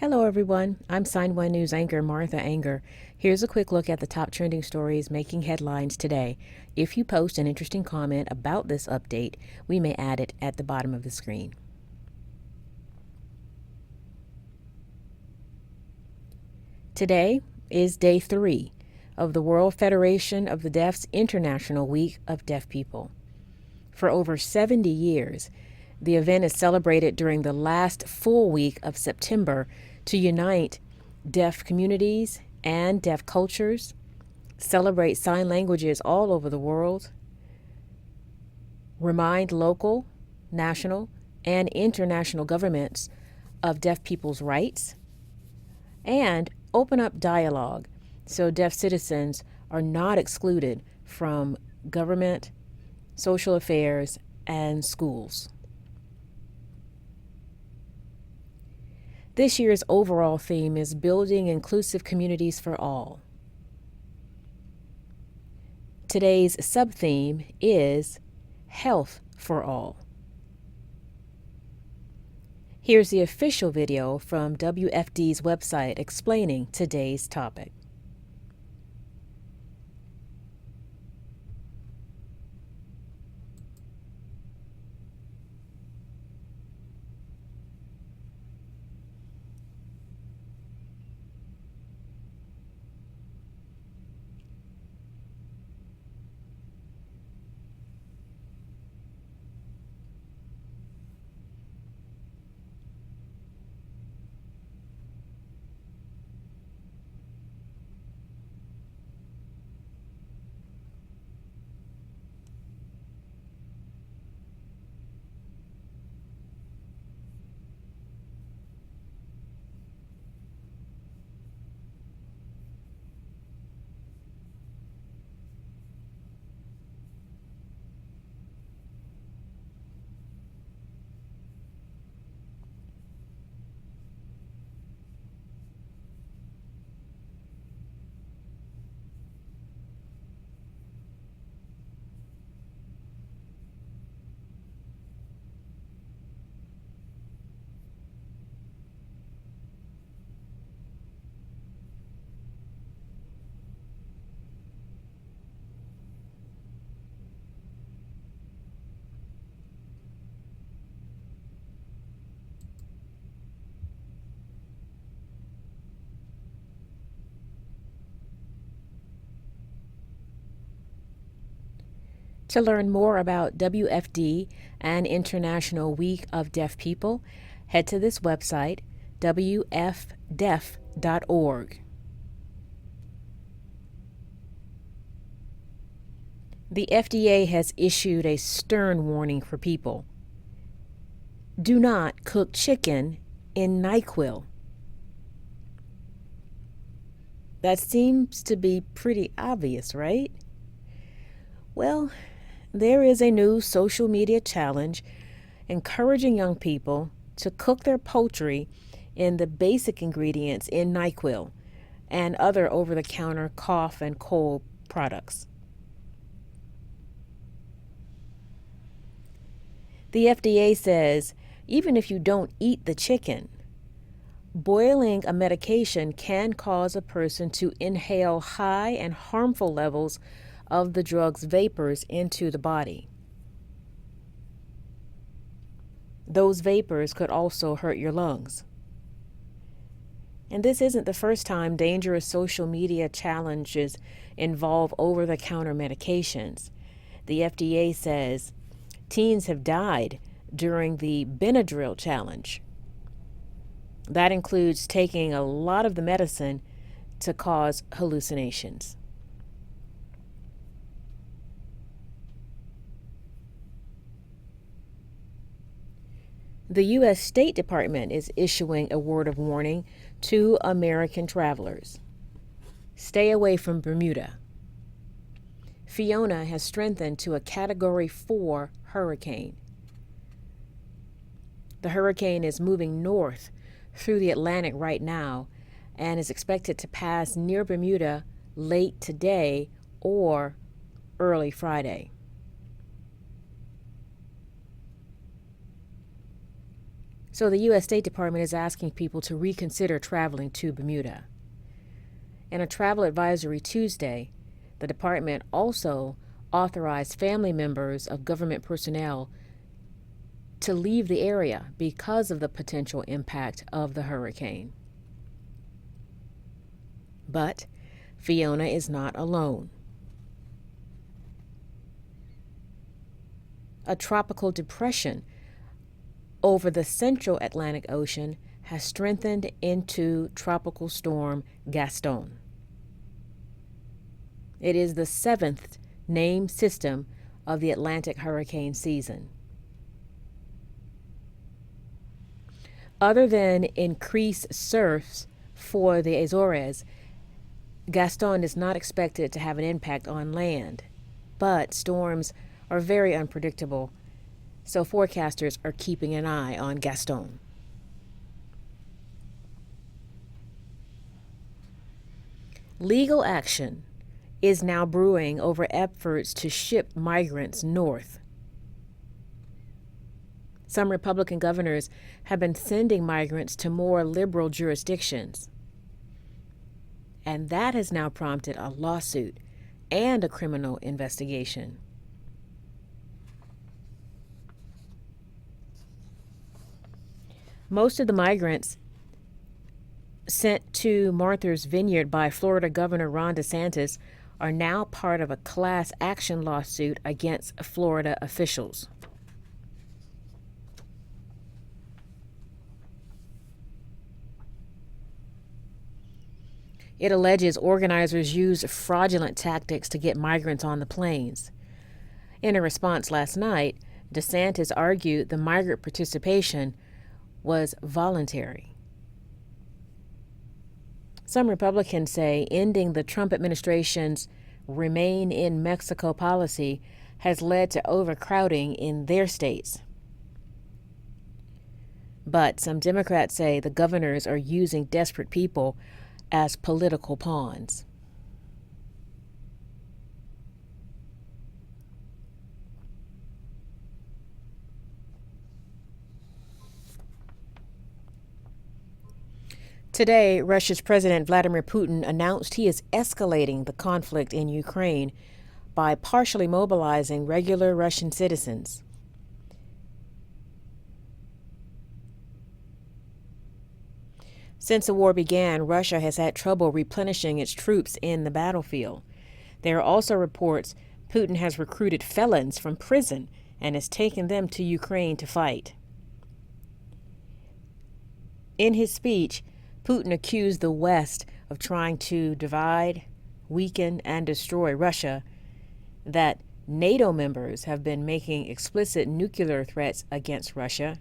Hello, everyone. I'm Sign1News anchor Martha Anger. Here's a quick look at the top trending stories making headlines today. If you post an interesting comment about this update, we may add it at the bottom of the screen. Today is day 3 of the World Federation of the Deaf's International Week of Deaf People. For over 70 years, the event is celebrated during the last full week of September to unite deaf communities and deaf cultures, celebrate sign languages all over the world, remind local, national, and international governments of deaf people's rights, and open up dialogue so deaf citizens are not excluded from government, social affairs, and schools. This year's overall theme is building inclusive communities for all. Today's sub-theme is health for all. Here's the official video from WFD's website explaining today's topic. To learn more about WFD and International Week of Deaf People, head to this website, wfdef.org. The FDA has issued a stern warning for people. Do not cook chicken in Nyquil. That seems to be pretty obvious, right? Well, there is a new social media challenge encouraging young people to cook their poultry in the basic ingredients in Nyquil and other over-the-counter cough and cold products. The FDA says even if you don't eat the chicken, boiling a medication can cause a person to inhale high and harmful levels of the drug's vapors into the body. Those vapors could also hurt your lungs. And this isn't the first time dangerous social media challenges involve over-the-counter medications. The FDA says teens have died during the Benadryl challenge. That includes taking a lot of the medicine to cause hallucinations. The U.S. State Department is issuing a word of warning to American travelers. Stay away from Bermuda. Fiona has strengthened to a Category 4 hurricane. The hurricane is moving north through the Atlantic right now and is expected to pass near Bermuda late today or early Friday. So the U.S. State Department is asking people to reconsider traveling to Bermuda. In a travel advisory Tuesday, the department also authorized family members of government personnel to leave the area because of the potential impact of the hurricane. But Fiona is not alone. A tropical depression over the central Atlantic Ocean has strengthened into tropical storm Gaston. It is the seventh named system of the Atlantic hurricane season. Other than increased surf for the Azores, Gaston is not expected to have an impact on land, but storms are very unpredictable, so forecasters are keeping an eye on Gaston. Legal action is now brewing over efforts to ship migrants north. Some Republican governors have been sending migrants to more liberal jurisdictions. And that has now prompted a lawsuit and a criminal investigation. Most of the migrants sent to Martha's Vineyard by Florida Governor Ron DeSantis are now part of a class action lawsuit against Florida officials. It alleges organizers used fraudulent tactics to get migrants on the planes. In a response last night, DeSantis argued the migrant participation was voluntary. Some Republicans say ending the Trump administration's Remain in Mexico policy has led to overcrowding in their states. But some Democrats say the governors are using desperate people as political pawns. Today, Russia's President Vladimir Putin announced he is escalating the conflict in Ukraine by partially mobilizing regular Russian citizens. Since the war began, Russia has had trouble replenishing its troops in the battlefield. There are also reports Putin has recruited felons from prison and has taken them to Ukraine to fight. In his speech, Putin accused the West of trying to divide, weaken, and destroy Russia, that NATO members have been making explicit nuclear threats against Russia,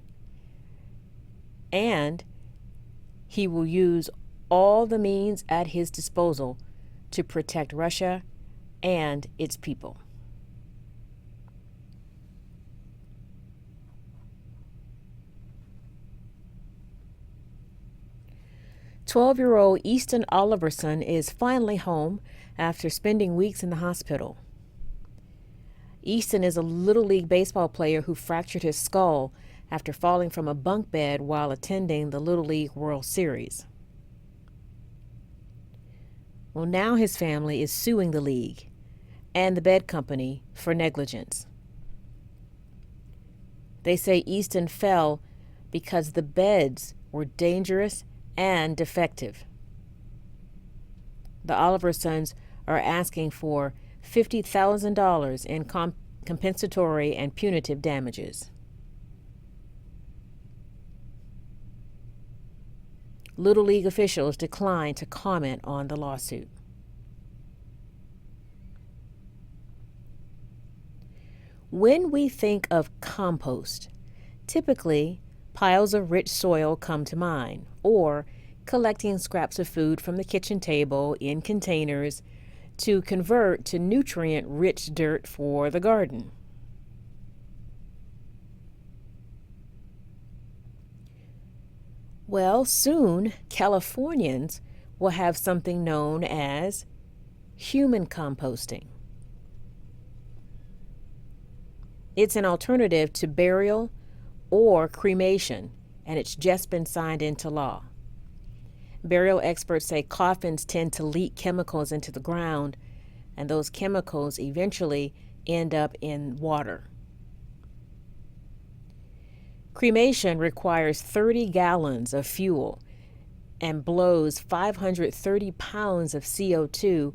and he will use all the means at his disposal to protect Russia and its people. "12-year-old Easton Oliverson is finally home after spending weeks in the hospital. Easton is a Little League baseball player who fractured his skull after falling from a bunk bed while attending the Little League World Series. Well, now his family is suing the league and the bed company for negligence. They say Easton fell because the beds were dangerous and defective. The Oliversons are asking for $50,000 in compensatory and punitive damages. Little League officials declined to comment on the lawsuit. When we think of compost, typically piles of rich soil come to mind, or collecting scraps of food from the kitchen table in containers to convert to nutrient-rich dirt for the garden. Well, soon Californians will have something known as human composting. It's an alternative to burial or cremation, and it's just been signed into law. Burial experts say coffins tend to leak chemicals into the ground, and those chemicals eventually end up in water. Cremation requires 30 gallons of fuel and blows 530 pounds of CO2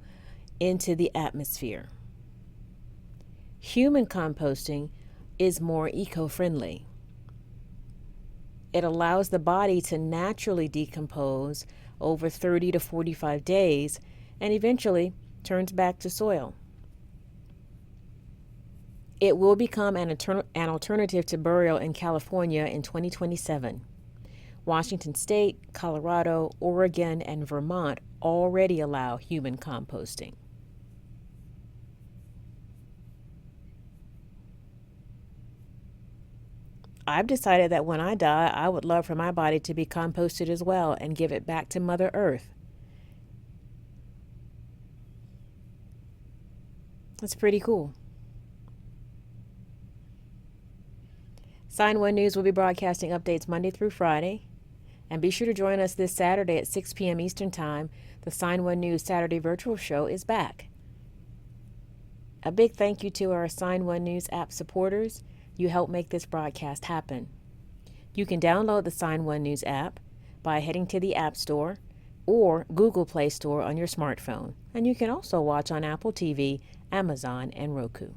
into the atmosphere. Human composting is more eco-friendly. It allows the body to naturally decompose over 30 to 45 days and eventually turns back to soil. It will become an alternative to burial in California in 2027. Washington State, Colorado, Oregon, and Vermont already allow human composting. I've decided that when I die, I would love for my body to be composted as well and give it back to Mother Earth. That's pretty cool. Sign1News will be broadcasting updates Monday through Friday. And be sure to join us this Saturday at 6 p.m. Eastern Time. The Sign1News Saturday virtual show is back. A big thank you to our Sign1News app supporters. You help make this broadcast happen. You can download the Sign1News app by heading to the App Store or Google Play Store on your smartphone. And you can also watch on Apple TV, Amazon, and Roku.